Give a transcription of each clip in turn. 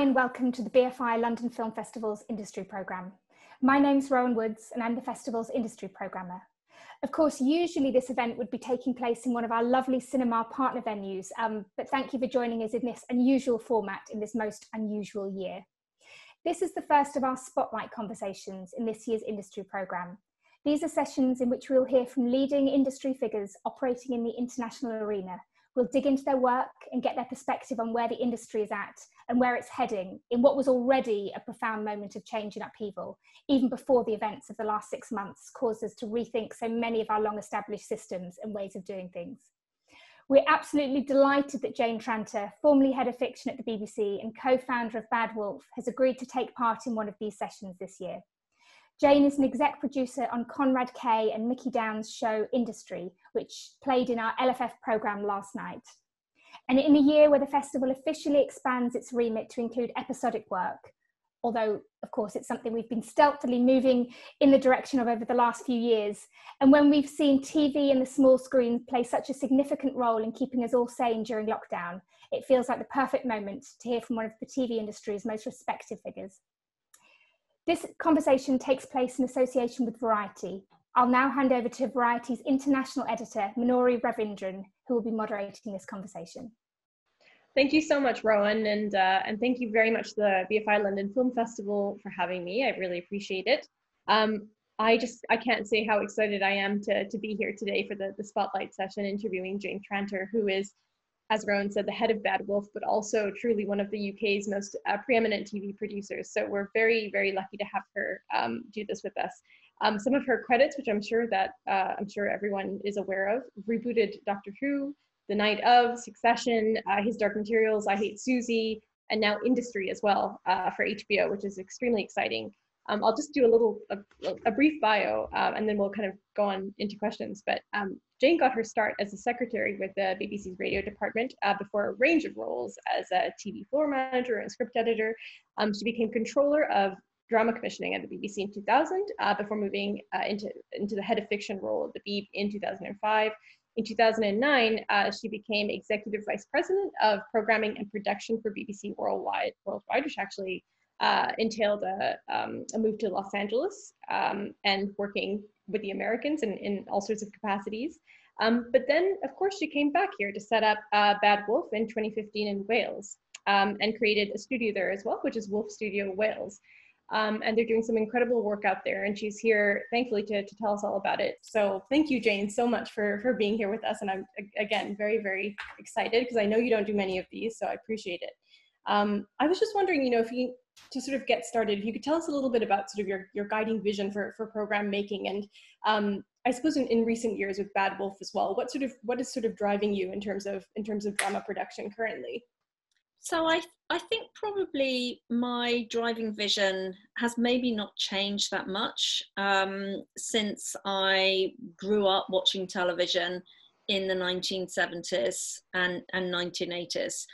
and welcome to the BFI London Film Festival's Industry Programme. My name's Rowan Woods and I'm the festival's Industry Programmer. Of course, usually this event would be taking place in one of our lovely cinema partner venues, but thank you for joining us in this unusual format in this most unusual year. This is the first of our Spotlight conversations in this year's Industry Programme. These are sessions in which we'll hear from leading industry figures operating in the international arena. We'll dig into their work and get their perspective on where the industry is at and where it's heading in what was already a profound moment of change and upheaval, even before the events of the last 6 months caused us to rethink so many of our long-established systems and ways of doing things. We're absolutely delighted that Jane Tranter, formerly head of fiction at the BBC and co-founder of Bad Wolf, has agreed to take part in one of these sessions this year. Jane is an exec producer on Conrad Kay and Mickey Down's show Industry, which played in our LFF programme last night. And in a year where the festival officially expands its remit to include episodic work, although of course it's something we've been stealthily moving in the direction of over the last few years, and when we've seen TV and the small screen play such a significant role in keeping us all sane during lockdown, it feels like the perfect moment to hear from one of the TV industry's most respected figures. This conversation takes place in association with Variety. I'll now hand over to Variety's international editor, Minori Ravindran, who will be moderating this conversation. Thank you so much, Rowan, and thank you very much to the BFI London Film Festival for having me. I really appreciate it. I can't say how excited I am to be here today for the Spotlight session interviewing Jane Tranter, who is, as Rowan said, the head of Bad Wolf, but also truly one of the UK's most preeminent TV producers. So we're very, very lucky to have her do this with us. Some of her credits, which I'm sure everyone is aware of: rebooted Doctor Who, The Night of, Succession, His Dark Materials, I Hate Suzie, and now Industry as well for HBO, which is extremely exciting. I'll just do a brief bio, and then we'll kind of go on into questions. But Jane got her start as a secretary with the BBC's radio department before a range of roles as a TV floor manager and script editor. She became controller of drama commissioning at the BBC in 2000 before moving into the head of fiction role at the Beeb in 2005. In 2009, she became executive vice president of programming and production for BBC Worldwide, which actually entailed a move to Los Angeles and working with the Americans in all sorts of capacities. But then, of course, she came back here to set up Bad Wolf in 2015 in Wales and created a studio there as well, which is Wolf Studio Wales. And they're doing some incredible work out there, and she's here, thankfully, to tell us all about it. So thank you, Jane, so much for being here with us. And I'm, again, very, very excited because I know you don't do many of these, so I appreciate it. I was just wondering, to sort of get started, if you could tell us a little bit about sort of your guiding vision for program making, and I suppose in recent years with Bad Wolf as well, what is sort of driving you in terms of drama production currently? So I think probably my driving vision has maybe not changed that much since I grew up watching television in the 1970s and 1980s.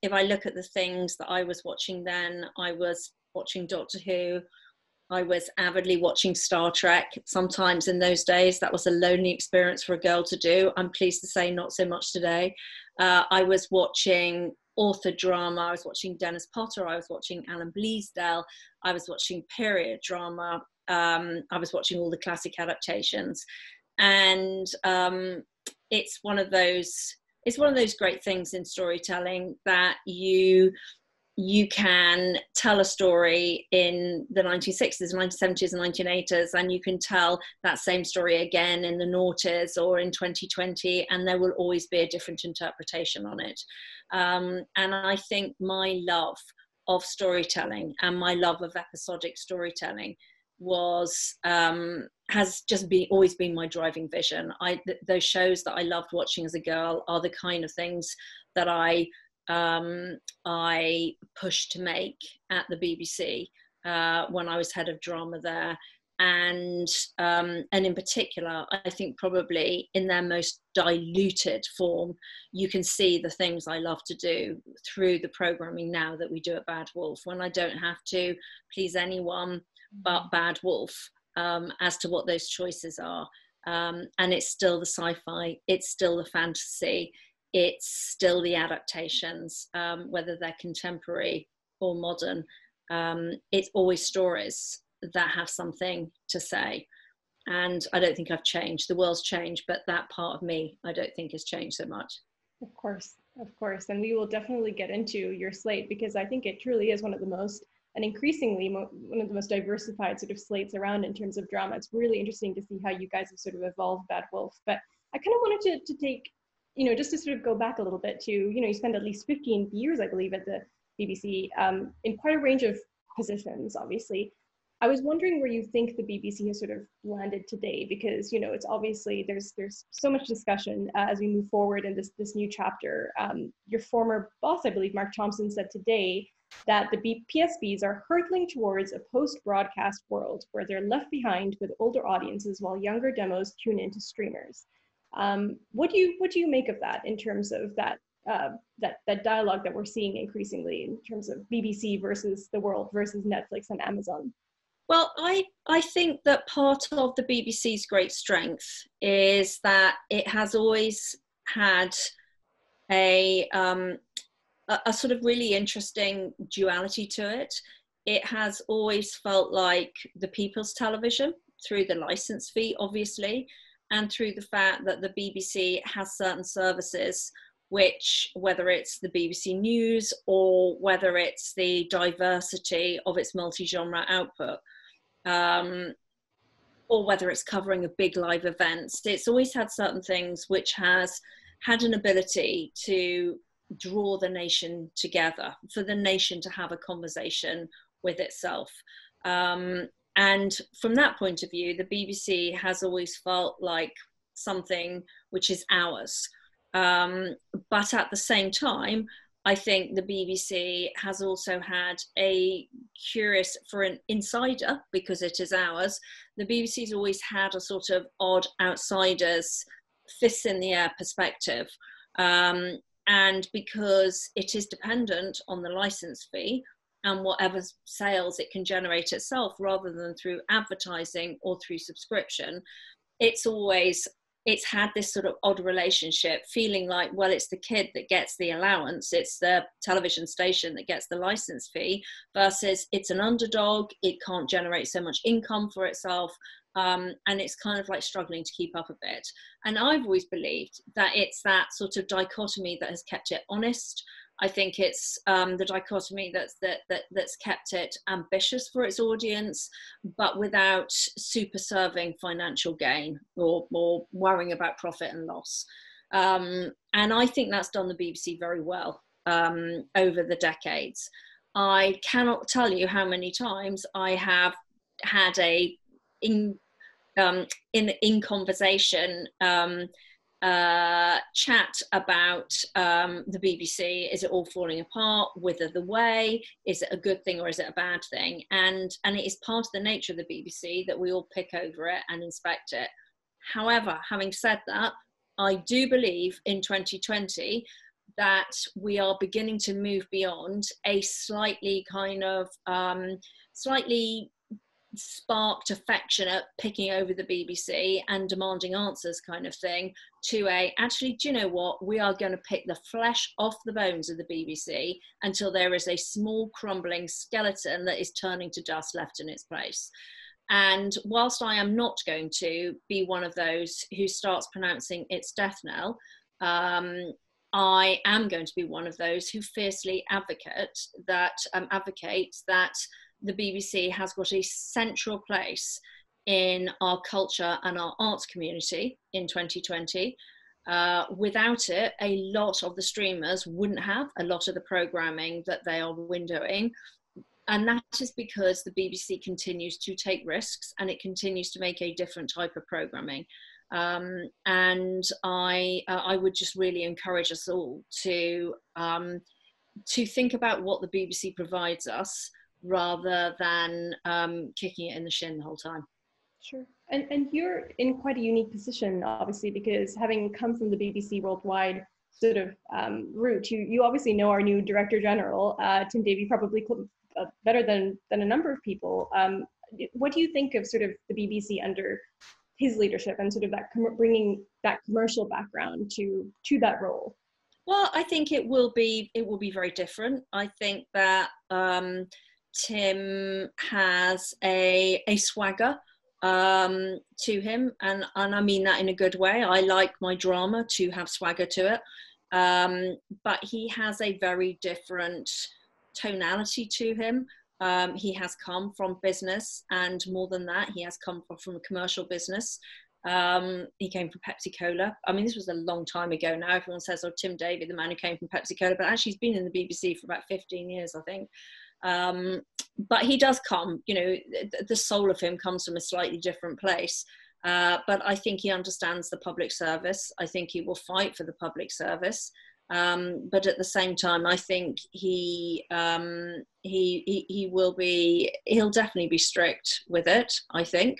If I look at the things that I was watching then, I was watching Doctor Who, I was avidly watching Star Trek. Sometimes in those days, that was a lonely experience for a girl to do. I'm pleased to say not so much today. I was watching author drama, I was watching Dennis Potter, I was watching Alan Bleasdale, I was watching period drama, I was watching all the classic adaptations. And it's one of those great things in storytelling that you can tell a story in the 1960s, 1970s and 1980s, and you can tell that same story again in the noughties or in 2020, and there will always be a different interpretation on it. And I think my love of storytelling and my love of episodic storytelling has just always been my driving vision. Those shows that I loved watching as a girl are the kind of things that I pushed to make at the BBC when I was head of drama there, and in particular, I think probably in their most diluted form, you can see the things I love to do through the programming now that we do at Bad Wolf, when I don't have to please anyone but Bad Wolf as to what those choices are. And it's still the sci-fi, it's still the fantasy, it's still the adaptations, whether they're contemporary or modern, it's always stories that have something to say. And I don't think I've changed. The world's changed, but that part of me, I don't think has changed so much. Of course, of course. And we will definitely get into your slate, because I think it truly is one of the most, and increasingly one of the most diversified sort of slates around in terms of drama. It's really interesting to see how you guys have sort of evolved Bad Wolf. But I kind of wanted to take, just to sort of go back a little bit to, you spent at least 15 years, I believe, at the BBC in quite a range of positions, obviously. I was wondering where you think the BBC has sort of landed today, because it's obviously there's so much discussion as we move forward in this new chapter. Your former boss, I believe, Mark Thompson, said today that the PSBs are hurtling towards a post-broadcast world where they're left behind with older audiences while younger demos tune into streamers. What do you make of that in terms of that dialogue that we're seeing increasingly in terms of BBC versus the world versus Netflix and Amazon? Well, I think that part of the BBC's great strength is that it has always had a sort of really interesting duality to it. It has always felt like the people's television through the license fee, obviously, and through the fact that the BBC has certain services which, whether it's the BBC News or whether it's the diversity of its multi-genre output, or whether it's covering a big live events, it's always had certain things which has had an ability to draw the nation together, for the nation to have a conversation with itself. And from that point of view, the BBC has always felt like something which is ours. But at the same time, I think the BBC has also had a curious, for an insider, because it is ours, the BBC's always had a sort of odd outsiders, fists in the air perspective. And because it is dependent on the license fee and whatever sales it can generate itself, rather than through advertising or through subscription, it's had this sort of odd relationship, feeling like, well, it's the kid that gets the allowance, it's the television station that gets the license fee, versus it's an underdog, it can't generate so much income for itself, and it's kind of like struggling to keep up a bit. And I've always believed that it's that sort of dichotomy that has kept it honest. I think it's the dichotomy that's kept it ambitious for its audience, but without super serving financial gain or worrying about profit and loss. And I think that's done the BBC very well over the decades. I cannot tell you how many times I have had in conversation chat about the BBC. Is it all falling apart? Whither the way? Is it a good thing or is it a bad thing? And it is part of the nature of the BBC that we all pick over it and inspect it. However, having said that, I do believe in 2020 that we are beginning to move beyond a slightly kind of slightly sparked affectionate picking over the BBC and demanding answers kind of thing, to actually, do you know what, we are going to pick the flesh off the bones of the BBC until there is a small crumbling skeleton that is turning to dust left in its place. And whilst I am not going to be one of those who starts pronouncing its death knell, I am going to be one of those who fiercely advocates that the BBC has got a central place in our culture and our arts community in 2020. Without it, a lot of the streamers wouldn't have a lot of the programming that they are windowing. And that is because the BBC continues to take risks and it continues to make a different type of programming. And I would just really encourage us all to think about what the BBC provides us, rather than kicking it in the shin the whole time. Sure. And you're in quite a unique position, obviously, because having come from the BBC Worldwide sort of route, you obviously know our new Director General, Tim Davie, probably better than a number of people. What do you think of sort of the BBC under his leadership and sort of that bringing that commercial background to that role? Well, I think it will be very different. I think that Tim has a swagger to him, and I mean that in a good way. I like my drama to have swagger to it, but he has a very different tonality to him. He has come from business, and more than that, he has come from a commercial business. He came from Pepsi Cola. I mean, this was a long time ago now. Everyone says, oh, Tim Davie, the man who came from Pepsi Cola, but actually he's been in the BBC for about 15 years, I think. But he does come, you know, the soul of him comes from a slightly different place. But I think he understands the public service. I think he will fight for the public service. But at the same time, I think he'll definitely be strict with it. I think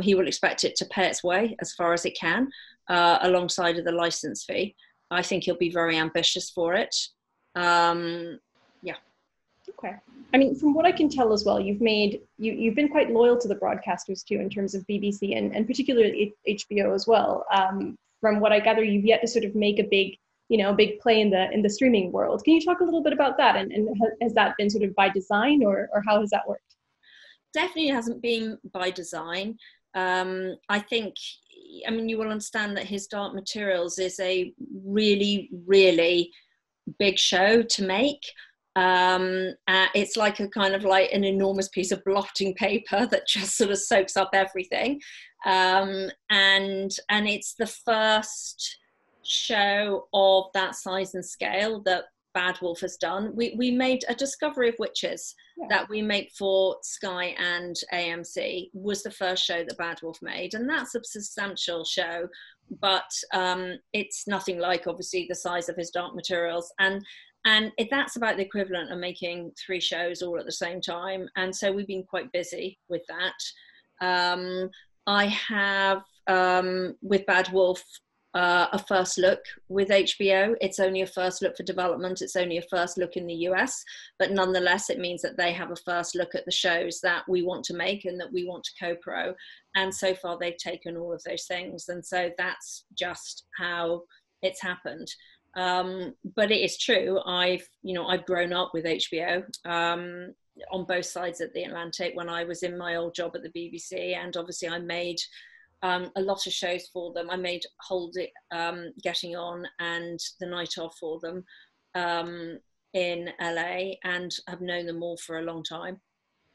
he will expect it to pay its way as far as it can, alongside of the license fee. I think he'll be very ambitious for it. Yeah. Okay. I mean, from what I can tell as well, you've been quite loyal to the broadcasters too, in terms of BBC and particularly HBO as well. From what I gather, you've yet to sort of make a big play in the streaming world. Can you talk a little bit about that? And has that been sort of by design, or how has that worked? Definitely hasn't been by design. I think, I mean, you will understand that His Dark Materials is a really, really big show to make. It's like a kind of like an enormous piece of blotting paper that just sort of soaks up everything. And it's the first show of that size and scale that Bad Wolf has done. We made a Discovery of Witches that we make for Sky and AMC, was the first show that Bad Wolf made, and that's a substantial show, but it's nothing like obviously the size of His Dark Materials, and that's about the equivalent of making 3 shows all at the same time. And so we've been quite busy with that. I have with Bad Wolf a first look with HBO. It's only a first look for development. It's only a first look in the US, but nonetheless, it means that they have a first look at the shows that we want to make and that we want to co-pro. And so far, they've taken all of those things. And so that's just how it's happened. But it is true. I've grown up with HBO on both sides of the Atlantic when I was in my old job at the BBC, and obviously I made a lot of shows for them. I made Hold It, Getting On, and The Night Of for them in LA, and have known them all for a long time.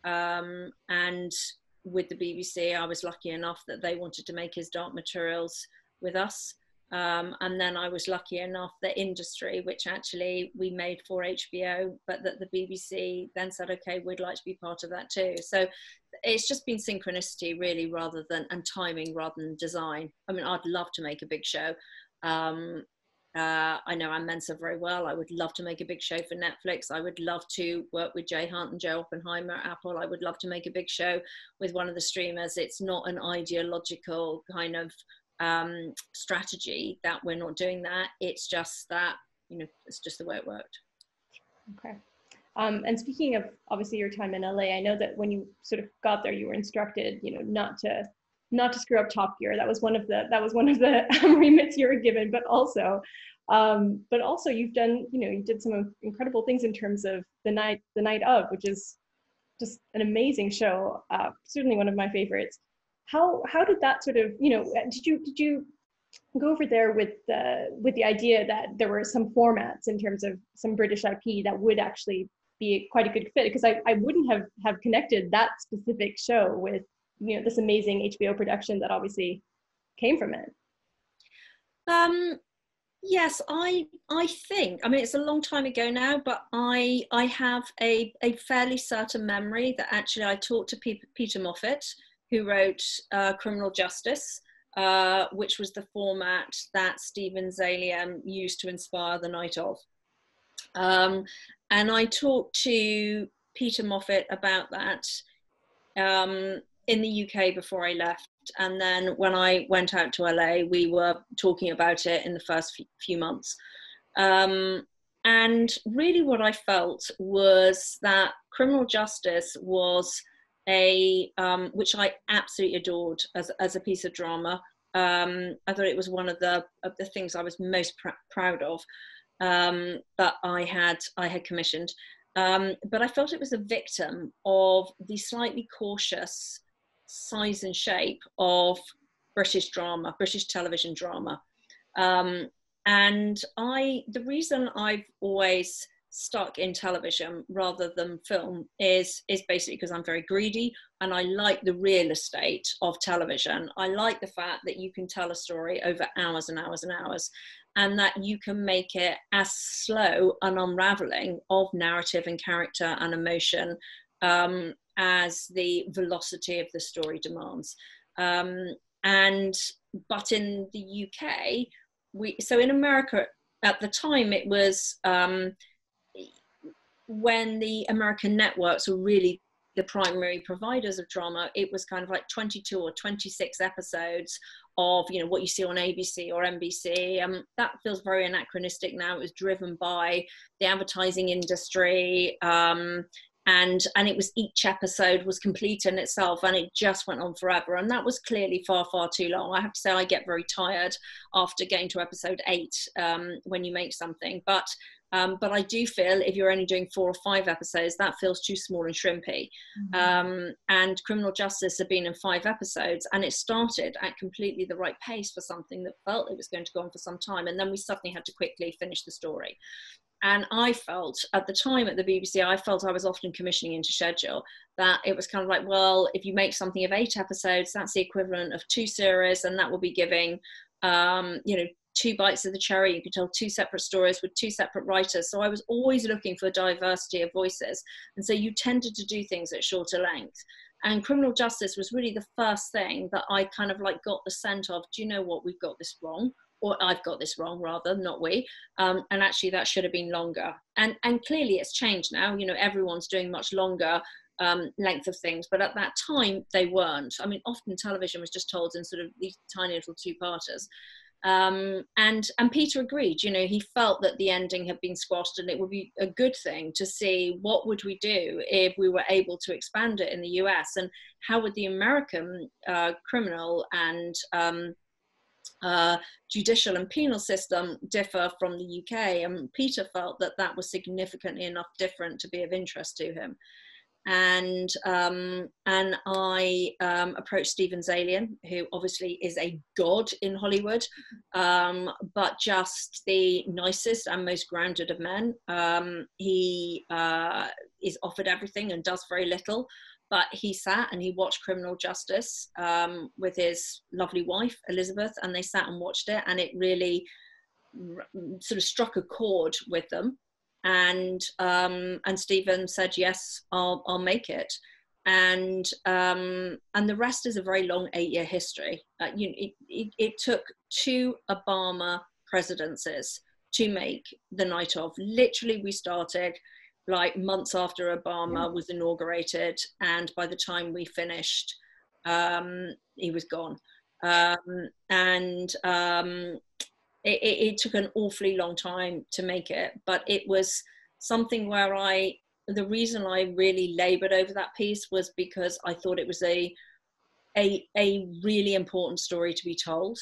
And with the BBC, I was lucky enough that they wanted to make His Dark Materials with us. And then I was lucky enough that Industry, which actually we made for HBO, but that the BBC then said, okay, we'd like to be part of that too. So it's just been synchronicity really, and timing rather than design. I mean, I'd love to make a big show. I know Anne Mensah very well. I would love to make a big show for Netflix. I would love to work with Jay Hunt and Joe Oppenheimer at Apple. I would love to make a big show with one of the streamers. It's not an ideological kind of strategy that we're not doing that. It's just that, it's just the way it worked. Okay. And speaking of obviously your time in LA, I know that when you sort of got there, you were instructed, not to screw up Top Gear. That was one of the remits you were given, but also you've done, you did some incredible things in terms of the night of, which is just an amazing show. Certainly one of my favorites. How did that sort of, did you go over there with the idea that there were some formats in terms of some British IP that would actually be quite a good fit? Because I wouldn't have connected that specific show with, this amazing HBO production that obviously came from it. Yes, I think, I mean, it's a long time ago now, but I have a fairly certain memory that actually I talked to Peter Moffat, who wrote Criminal Justice, which was the format that Stephen Zaliam used to inspire The Night Of. And I talked to Peter Moffat about that in the UK before I left. And then when I went out to LA, we were talking about it in the first few months. And really what I felt was that Criminal Justice was which I absolutely adored as a piece of drama. I thought it was one of the things I was most proud of. that I had commissioned. But I felt it was a victim of the slightly cautious size and shape of British drama, British television drama. And the reason I've always stuck in television rather than film is basically because I'm very greedy, and I like the real estate of television. I like the fact that you can tell a story over hours and hours and hours, and that you can make it as slow an unraveling of narrative and character and emotion as the velocity of the story demands. But in the UK, so in America at the time, it was when the American networks were really the primary providers of drama, it was kind of like 22 or 26 episodes of, you know, what you see on ABC or NBC. That feels very anachronistic now. It was driven by the advertising industry, and it was, each episode was complete in itself, and it just went on forever. And that was clearly far, far too long. I have to say, I get very tired after getting to episode 8 when you make something. But I do feel if you're only doing 4 or 5 episodes, that feels too small and shrimpy. And Criminal Justice had been in 5 episodes, and it started at completely the right pace for something that felt it was going to go on for some time. And then we suddenly had to quickly finish the story. And I felt at the time at the BBC, I felt I was often commissioning into schedule, that it was kind of like, well, if you make something of 8 episodes, that's the equivalent of 2 series, and that will be giving, you know, 2 bites of the cherry. You could tell 2 separate stories with 2 separate writers. So I was always looking for diversity of voices. And so you tended to do things at shorter length. And Criminal Justice was really the first thing that I kind of like got the scent of, do you know what, we've got this wrong. Or I've got this wrong, rather, not we. And actually that should have been longer. And clearly it's changed now. You know, everyone's doing much longer length of things. But at that time, they weren't. I mean, often television was just told in sort of these tiny little 2-parters. And Peter agreed. You know, he felt that the ending had been squashed, and it would be a good thing to see what would we do if we were able to expand it in the US, and how would the American criminal and judicial and penal system differ from the UK. And Peter felt that that was significantly enough different to be of interest to him. And I approached Steven Zalian, who obviously is a god in Hollywood, but just the nicest and most grounded of men. He is offered everything and does very little. But he sat and he watched Criminal Justice with his lovely wife, Elizabeth, and they sat and watched it, and it really sort of struck a chord with them. And Stephen said, yes, I'll make it. And the rest is a very long 8-year history. It took 2 Obama presidencies to make The Night Of. Literally, we started like months after Obama was inaugurated, and by the time we finished, he was gone. It took an awfully long time to make it, but it was something where the reason I really labored over that piece was because I thought it was a really important story to be told,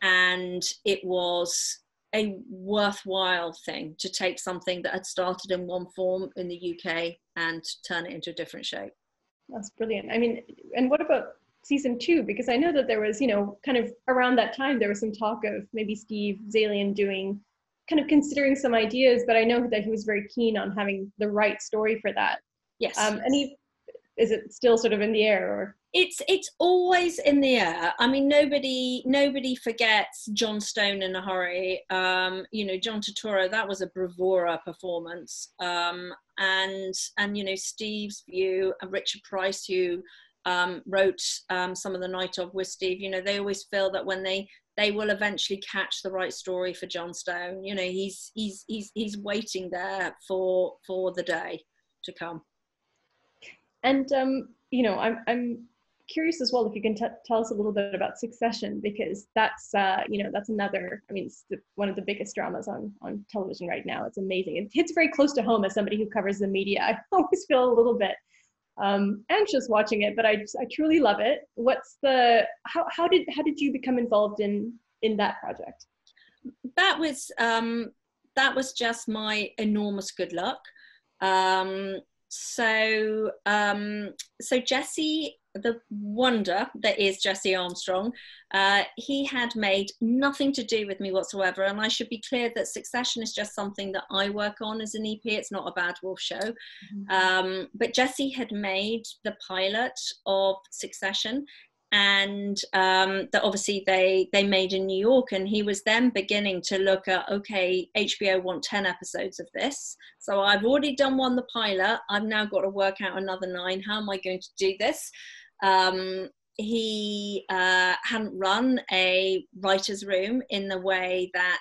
and it was a worthwhile thing to take something that had started in one form in the UK and turn it into a different shape. That's brilliant. I mean, and what about season 2? Because I know that there was, you know, kind of around that time, there was some talk of maybe Steve Zalian considering some ideas, but I know that he was very keen on having the right story for that. Yes. Is it still sort of in the air, or? It's always in the air. I mean, nobody forgets John Stone in a hurry. You know, John Turturro, that was a bravura performance. And you know, Steve's view, and Richard Price, who wrote some of The Night Of with Steve, you know, they always feel that when they will eventually catch the right story for John Stone. You know, he's waiting there for the day to come. And you know, I'm curious as well if you can tell us a little bit about Succession, because that's you know, that's another, I mean, it's one of the biggest dramas on television right now. It's amazing. It hits very close to home as somebody who covers the media. I always feel a little bit anxious watching it, but I truly love it. How did you become involved in that project? That was that was just my enormous good luck. So Jesse, the wonder that is Jesse Armstrong, he had made nothing to do with me whatsoever. And I should be clear that Succession is just something that I work on as an EP. It's not a Bad Wolf show. Mm-hmm. But Jesse had made the pilot of Succession, and that obviously they made in New York, and he was then beginning to look at, okay, HBO want 10 episodes of this, so I've already done one, the pilot, I've now got to work out another 9. How am I going to do this? He hadn't run a writer's room in the way that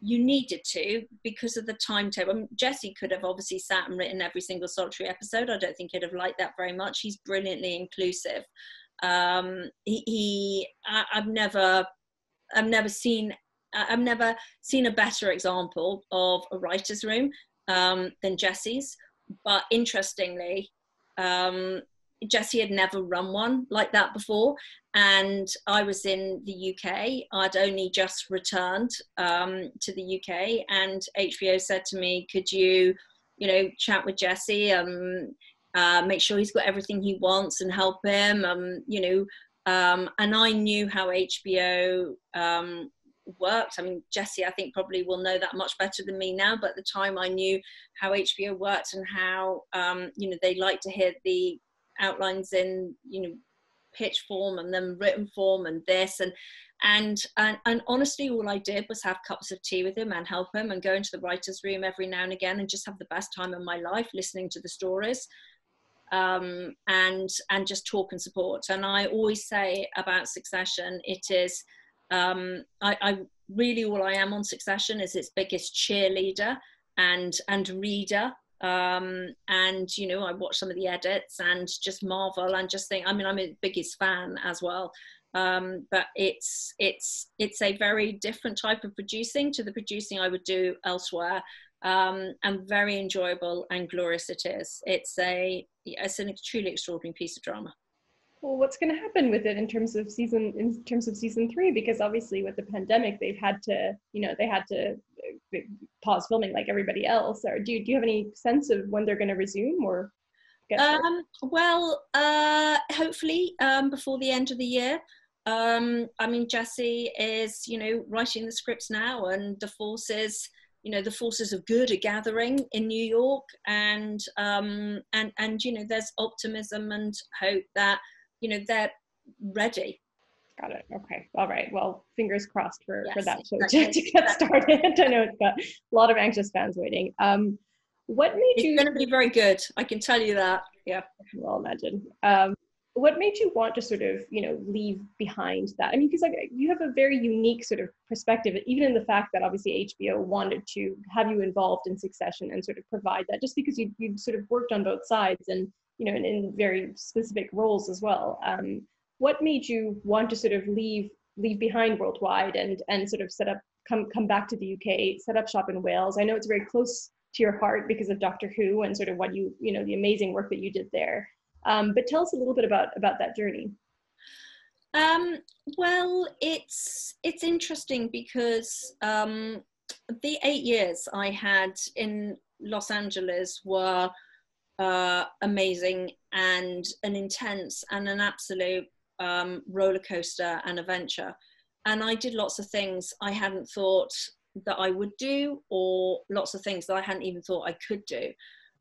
you needed to, because of the timetable. I mean, Jesse could have obviously sat and written every single solitary episode. I don't think he'd have liked that very much. He's brilliantly inclusive. I've never seen a better example of a writer's room than Jesse's. But interestingly, Jesse had never run one like that before, and I was in the UK. I'd only just returned to the UK, and HBO said to me, could you chat with Jesse, make sure he's got everything he wants and help him, and I knew how HBO worked. I mean, Jesse, I think, probably will know that much better than me now, but at the time I knew how HBO worked and how they like to hear the outlines in pitch form and then written form and this, and honestly, all I did was have cups of tea with him and help him and go into the writer's room every now and again and just have the best time of my life listening to the stories, and just talk and support. And I always say about Succession, it is I really, all I am on Succession is its biggest cheerleader and reader. And I watch some of the edits and just marvel and just think, I mean, I'm a biggest fan as well, but it's a very different type of producing to the producing I would do elsewhere, and very enjoyable and glorious it is. It's a truly extraordinary piece of drama. Well, what's going to happen with it in terms of season 3? Because obviously with the pandemic, they've had to, pause filming like everybody else. Or do you have any sense of when they're going to resume or get hopefully before the end of the year. I mean, Jesse is, writing the scripts now, and the forces of good are gathering in New York, and there's optimism and hope that they're ready. Got it. Okay. All right. Well, fingers crossed for that show to get started. I know it's got a lot of anxious fans waiting. What made you? It's going to be very good. I can tell you that. Yeah. Well, imagine. What made you want to sort of, leave behind that? I mean, because you have a very unique sort of perspective, even in the fact that obviously HBO wanted to have you involved in Succession and sort of provide that, just because you sort of worked on both sides and, in very specific roles as well. What made you want to sort of leave behind Worldwide and sort of come back to the UK, set up shop in Wales? I know it's very close to your heart because of Doctor Who and sort of what the amazing work that you did there. But tell us a little bit about that journey. Well, it's interesting because the 8 years I had in Los Angeles were amazing and an intense and an absolute roller coaster and adventure. And I did lots of things I hadn't thought that I would do, or lots of things that I hadn't even thought I could do.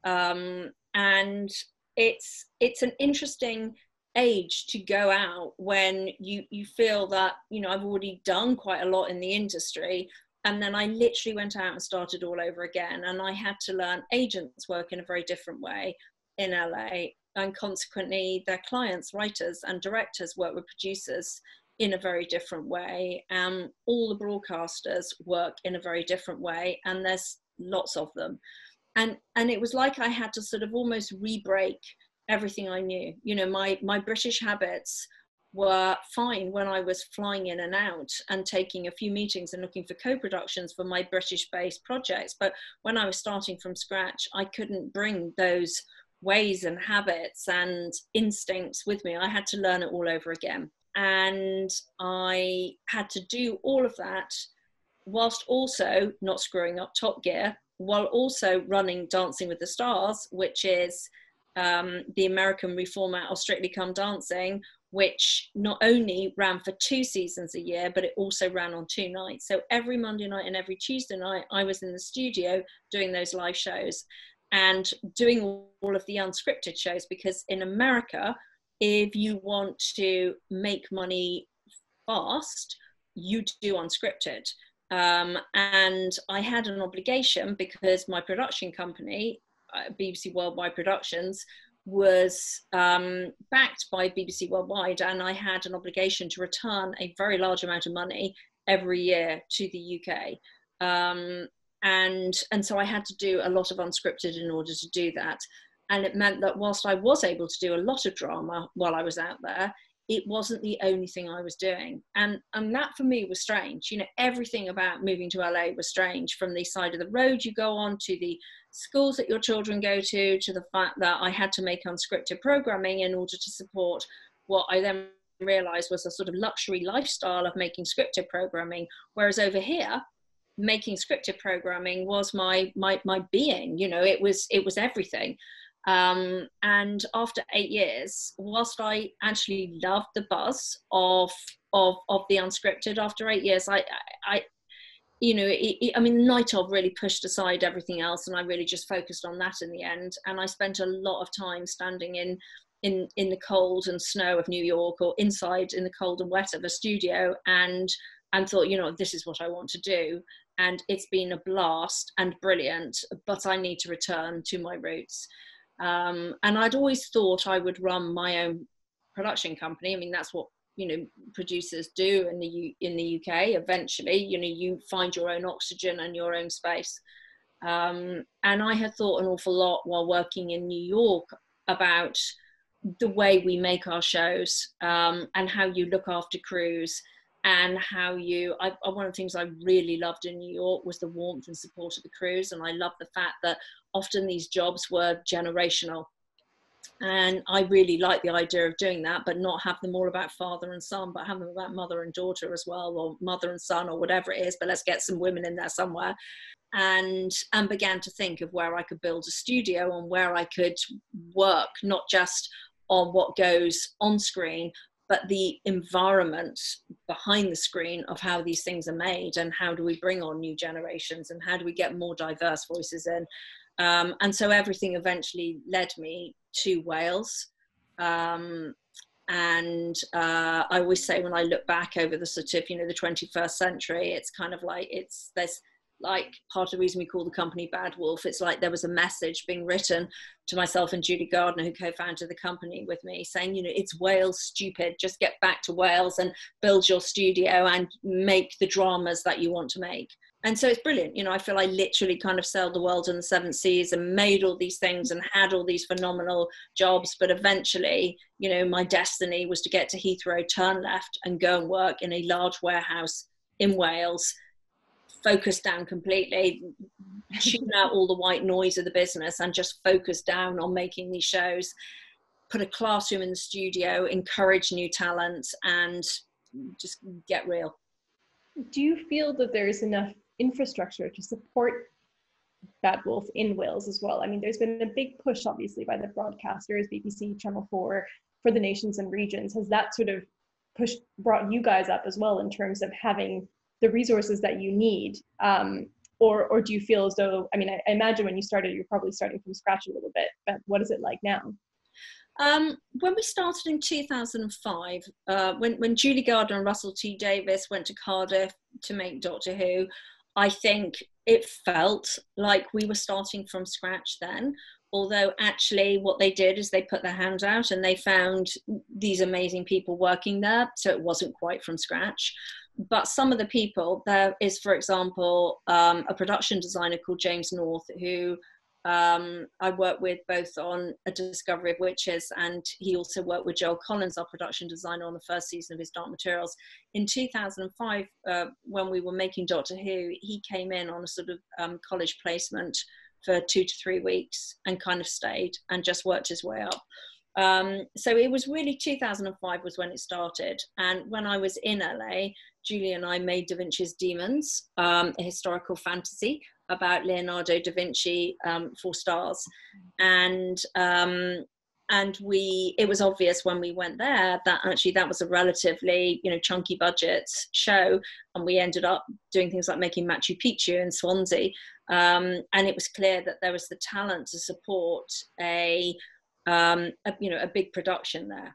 And it's an interesting age to go out when you feel that, I've already done quite a lot in the industry. And then I literally went out and started all over again. And I had to learn agents work in a very different way in LA. And consequently, their clients, writers and directors work with producers in a very different way. All the broadcasters work in a very different way. And there's lots of them. And it was like I had to sort of almost re-break everything I knew. My British habits were fine when I was flying in and out and taking a few meetings and looking for co-productions for my British-based projects. But when I was starting from scratch, I couldn't bring those ways and habits and instincts with me. I had to learn it all over again. And I had to do all of that whilst also not screwing up Top Gear, while also running Dancing with the Stars, which is the American reformat of Strictly Come Dancing, which not only ran for 2 seasons a year, but it also ran on 2 nights. So every Monday night and every Tuesday night, I was in the studio doing those live shows and doing all of the unscripted shows, because in America, if you want to make money fast, you do unscripted. And I had an obligation, because my production company, BBC Worldwide Productions, was backed by BBC Worldwide, and I had an obligation to return a very large amount of money every year to the UK. And so I had to do a lot of unscripted in order to do that. And it meant that whilst I was able to do a lot of drama while I was out there, it wasn't the only thing I was doing. And that for me was strange. You know, everything about moving to LA was strange, from the side of the road you go on, to the schools that your children go to the fact that I had to make unscripted programming in order to support what I then realized was a sort of luxury lifestyle of making scripted programming. Whereas over here, making scripted programming was my being, you know, it was everything. And after 8 years, whilst I actually loved the buzz of the unscripted, after 8 years, I you know, I mean, Night Of really pushed aside everything else, and I really just focused on that in the end. And I spent a lot of time standing in the cold and snow of New York, or inside in the cold and wet of a studio, and thought, you know, this is what I want to do. And it's been a blast and brilliant, but I need to return to my roots. And I'd always thought I would run my own production company. I mean, that's what, you know, producers do in the UK. Eventually, you know, you find your own oxygen and your own space. And I had thought an awful lot while working in New York about the way we make our shows, and how you look after crews, and how one of the things I really loved in New York was the warmth and support of the crews. And I loved the fact that often these jobs were generational. And I really liked the idea of doing that, but not have them all about father and son, but have them about mother and daughter as well, or mother and son, or whatever it is, but let's get some women in there somewhere. And began to think of where I could build a studio, and where I could work, not just on what goes on screen, but the environment behind the screen of how these things are made, and how do we bring on new generations, and how do we get more diverse voices in. And so everything eventually led me to Wales. And I always say, when I look back over the sort of, you know, the 21st century, it's kind of like, there's like part of the reason we call the company Bad Wolf. It's like there was a message being written to myself and Julie Gardner, who co-founded the company with me, saying, you know, it's Wales, stupid, just get back to Wales and build your studio and make the dramas that you want to make. And so it's brilliant. You know, I feel I literally kind of sailed the world in the 7 seas and made all these things and had all these phenomenal jobs. But eventually, you know, my destiny was to get to Heathrow, turn left, and go and work in a large warehouse in Wales, focus down completely, tune out all the white noise of the business, and just focus down on making these shows, put a classroom in the studio, encourage new talents, and just get real. Do you feel that there is enough infrastructure to support Bad Wolf in Wales as well? I mean, there's been a big push, obviously, by the broadcasters, BBC, Channel 4, for the nations and regions. Has that sort of push brought you guys up as well in terms of having the resources that you need? Or do you feel as though, I mean, I imagine when you started, you're probably starting from scratch a little bit, but what is it like now? When we started in 2005, when Julie Gardner and Russell T Davies went to Cardiff to make Doctor Who, I think it felt like we were starting from scratch then. Although actually what they did is they put their hand out and they found these amazing people working there. So it wasn't quite from scratch. But some of the people, there is, for example, a production designer called James North, who I worked with both on A Discovery of Witches, and he also worked with Joel Collins, our production designer, on the first season of his Dark Materials. In 2005, when we were making Doctor Who, he came in on a sort of college placement for 2 to 3 weeks and kind of stayed and just worked his way up. So it was really 2005 was when it started. And when I was in LA, Julie and I made Da Vinci's Demons, a historical fantasy about Leonardo da Vinci, for Stars. And it was obvious when we went there that actually that was a relatively, chunky budget show. And we ended up doing things like making Machu Picchu in Swansea. And it was clear that there was the talent to support a big production there.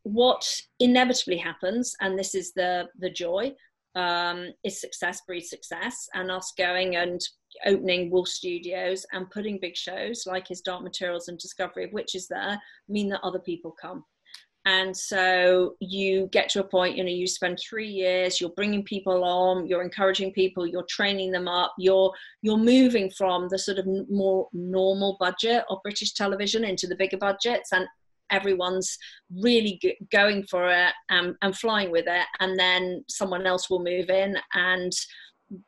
What inevitably happens, and this is the joy, is success breeds success, and us going and opening Wolf Studios and putting big shows like his Dark Materials and Discovery of Witches there mean that other people come. And so you get to a point, you spend 3 years, you're bringing people on, you're encouraging people, you're training them up, you're moving from the sort of more normal budget of British television into the bigger budgets, and everyone's really going for it and flying with it. And then someone else will move in and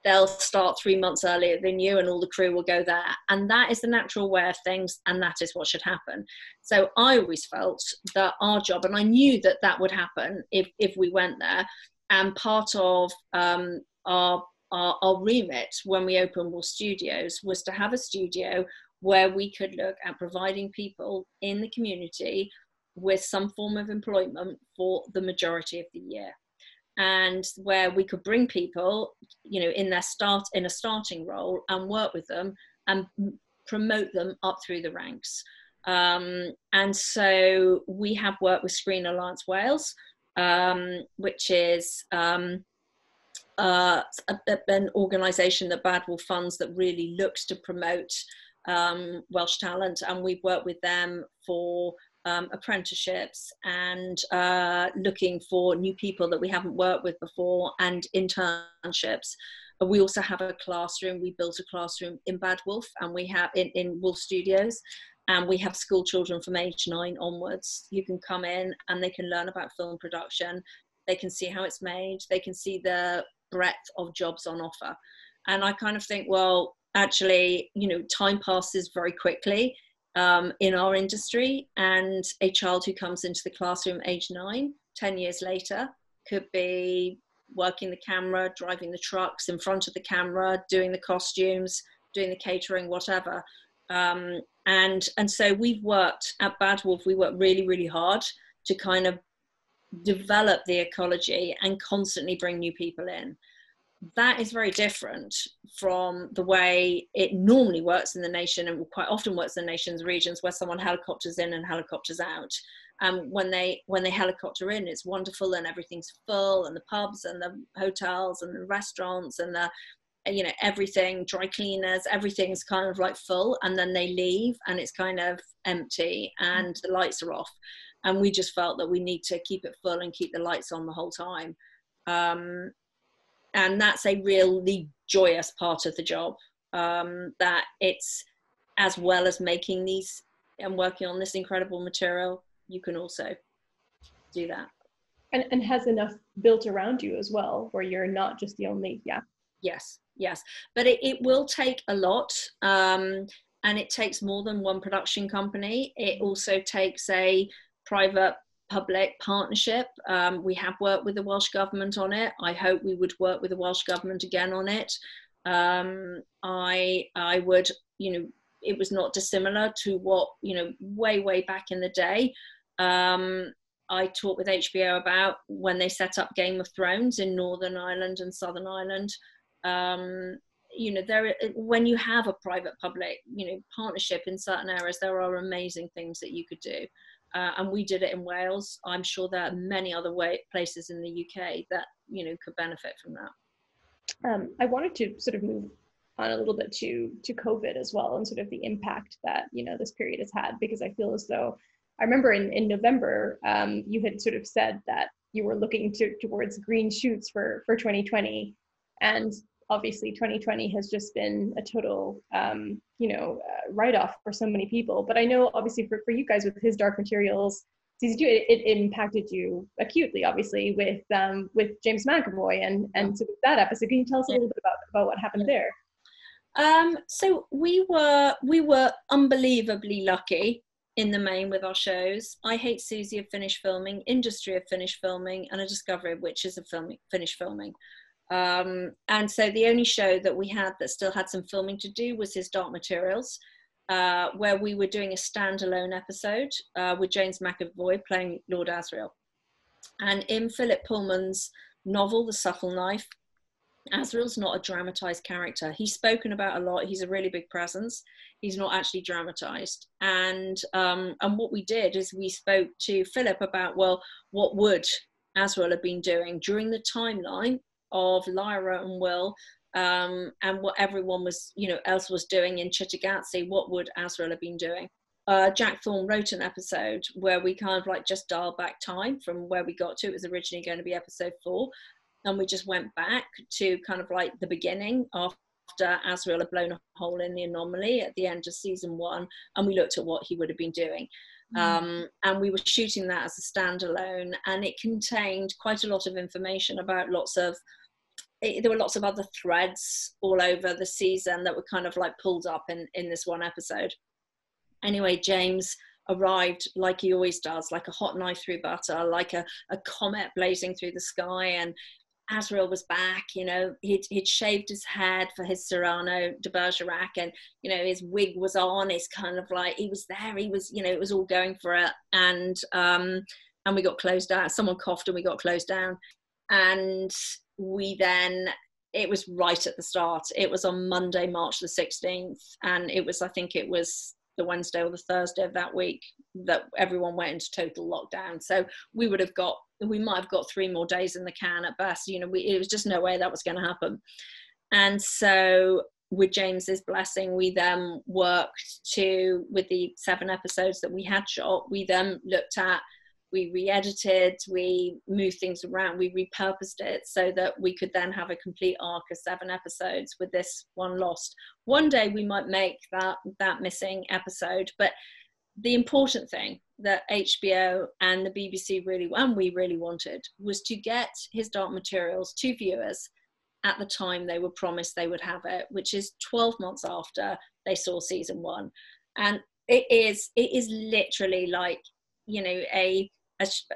they'll start 3 months earlier than you, and all the crew will go there. And that is the natural way of things, and that is what should happen. So I always felt that our job, and I knew that that would happen if we went there, and part of our remit when we opened Wolf Studios was to have a studio where we could look at providing people in the community with some form of employment for the majority of the year. And where we could bring people, in a starting role and work with them and promote them up through the ranks. And so we have worked with Screen Alliance Wales, which is an organisation that Bad Wolf funds that really looks to promote Welsh talent. And we've worked with them for apprenticeships and looking for new people that we haven't worked with before, and internships. We also have a classroom. We built a classroom in Bad Wolf, and we have in Wolf Studios, and we have school children from age 9 onwards. You can come in and they can learn about film production. They can see how it's made. They can see the breadth of jobs on offer. And I kind of think, well, actually, time passes very quickly in our industry, and a child who comes into the classroom age 9, 10 years later could be working the camera, driving the trucks in front of the camera, doing the costumes, doing the catering, whatever. And so we've worked at Bad Wolf, we work really, really hard to kind of develop the ecology and constantly bring new people in. That is very different from the way it normally works in the nation, and quite often works in the nation's regions, where someone helicopters in and helicopters out. When they helicopter in, it's wonderful and everything's full, and the pubs and the hotels and the restaurants and the everything, dry cleaners, everything's kind of like full, and then they leave and it's kind of empty and the lights are off. And we just felt that we need to keep it full and keep the lights on the whole time. And that's a really joyous part of the job, that it's, as well as making these and working on this incredible material, you can also do that. And has enough built around you as well, where you're not just the only, Yes. But it will take a lot, and it takes more than one production company. It also takes a private public partnership. We have worked with the Welsh Government on it. I hope we would work with the Welsh Government again on it. I would, it was not dissimilar to what, way back in the day. I talked with HBO about when they set up Game of Thrones in Northern Ireland and Southern Ireland. When you have a private public, partnership in certain areas, there are amazing things that you could do. And we did it in Wales. I'm sure there are many other places in the UK that, could benefit from that. I wanted to sort of move on a little bit to COVID as well, and sort of the impact that, this period has had, because I feel as though, I remember in November, you had sort of said that you were looking towards green shoots for 2020. And obviously 2020 has just been a total, write-off for so many people. But I know obviously for you guys with his Dark Materials season 2, it impacted you acutely, obviously, with James McAvoy and sort of that episode. Can you tell us a little bit about what happened there? So we were unbelievably lucky in the main with our shows. I Hate Suzie have finished filming, Industry have finished filming, and A Discovery of Witches have finished filming. And so the only show that we had that still had some filming to do was his Dark Materials, where we were doing a standalone episode with James McAvoy playing Lord Asriel. And in Philip Pullman's novel, The Subtle Knife, Asriel's not a dramatized character. He's spoken about a lot. He's a really big presence. He's not actually dramatized. And what we did is we spoke to Philip about, well, what would Asriel have been doing during the timeline of Lyra and Will, and what everyone was, else was doing in Chittagazze. What would Asriel have been doing? Jack Thorne wrote an episode where we kind of like just dialed back time from where we got to. It was originally going to be episode 4. And we just went back to kind of like the beginning after Asriel had blown a hole in the anomaly at the end of season 1. And we looked at what he would have been doing. And we were shooting that as a standalone, and it contained quite a lot of information about there were lots of other threads all over the season that were kind of like pulled up in this one episode. Anyway, James arrived like he always does, like a hot knife through butter, like a comet blazing through the sky. And Asriel was back, he'd shaved his head for his Cyrano de Bergerac, and, his wig was on. It's kind of like, he was there, he was, it was all going for it. And we got closed down. Someone coughed and we got closed down. And it was right at the start. It was on Monday, March the 16th. And I think it was the Wednesday or the Thursday of that week that everyone went into total lockdown. So we might have got 3 more days in the can at best. It was just no way that was going to happen. And so with James's blessing, we then worked with the 7 episodes that we had shot, we then we re-edited, we moved things around, we repurposed it so that we could then have a complete arc of 7 episodes with this one lost. One day we might make that missing episode, but the important thing that HBO and the BBC we really wanted was to get his Dark Materials to viewers at the time they were promised they would have it, which is 12 months after they saw season 1. And it is literally like, it's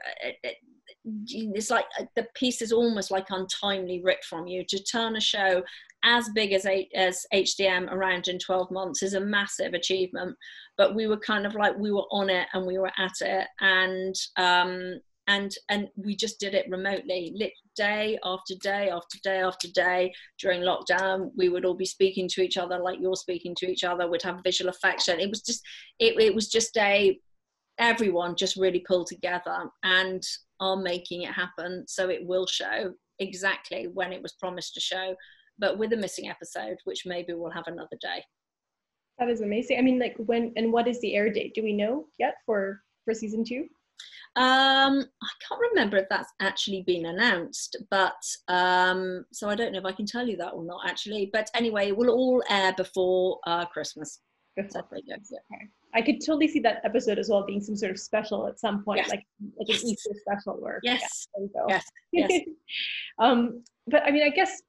like the piece is almost like untimely ripped from you. To turn a show as big as HDM around in 12 months is a massive achievement, but we were kind of like, we were on it and we were at it, and we just did it remotely, day after day after day after day. During lockdown, we would all be speaking to each other like you're speaking to each other. We'd have visual effects, and it was just everyone just really pulled together and are making it happen. So it will show exactly when it was promised to show, but with a missing episode, which maybe we'll have another day. That is amazing. I mean, like, when and what is the air date? Do we know yet for season 2? I can't remember if that's actually been announced, but so I don't know if I can tell you that or not actually. But anyway, it will all air before Christmas. So yeah. I could totally see that episode as well being some sort of special at some point, yes. like an Easter special work. Yes. Yeah, yes. But I mean, I guess,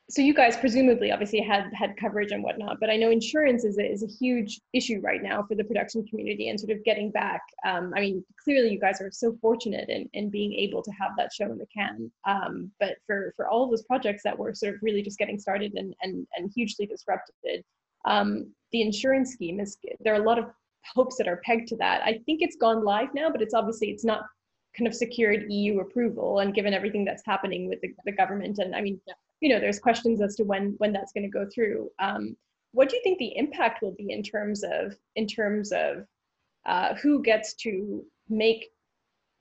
so you guys presumably obviously had coverage and whatnot, but I know insurance is a huge issue right now for the production community and sort of getting back. I mean, clearly you guys are so fortunate in being able to have that show in the can. But for all of those projects that were sort of really just getting started and hugely disrupted, the insurance scheme there are a lot of hopes that are pegged to that. I think it's gone live now, but it's not kind of secured EU approval, and given everything that's happening with the government, and I mean, there's questions as to when that's going to go through. What do you think the impact will be in terms of who gets to make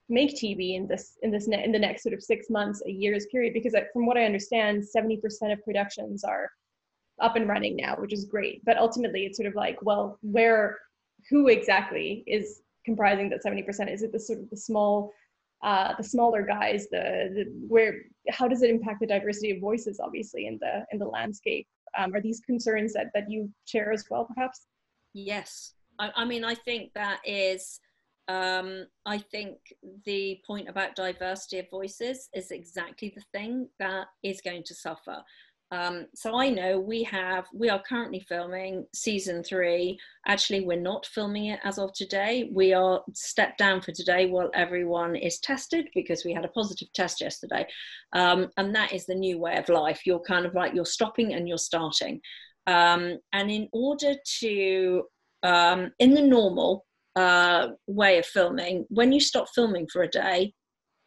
TV in the next sort of 6 months, a year's period? Because from what I understand, 70% of productions are up and running now, which is great. But ultimately, it's sort of like, well, who exactly is comprising that 70%? Is it the sort of the smaller guys? How does it impact the diversity of voices, obviously, in the landscape? Are these concerns that you share as well, perhaps? Yes, I mean, I think that is. I think the point about diversity of voices is exactly the thing that is going to suffer. So I know we are currently filming season 3. Actually, we're not filming it as of today. We are stepped down for today while everyone is tested, because we had a positive test yesterday. And that is the new way of life. You're kind of like, you're stopping and you're starting. And in order to, in the normal way of filming, when you stop filming for a day,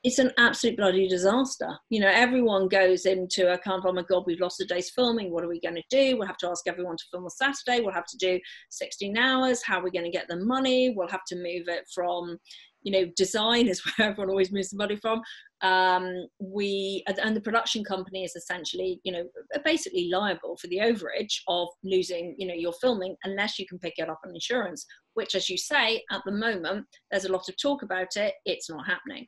it's an absolute bloody disaster. You know, everyone goes into a kind of, oh my God, we've lost a day's filming. What are we going to do? We'll have to ask everyone to film on Saturday. We'll have to do 16 hours. How are we going to get the money? We'll have to move it from, you know, design is where everyone always moves the money from. And the production company is essentially, you know, basically liable for the overage of losing, you know, your filming, unless you can pick it up on insurance, which, as you say, at the moment, there's a lot of talk about it. It's not happening.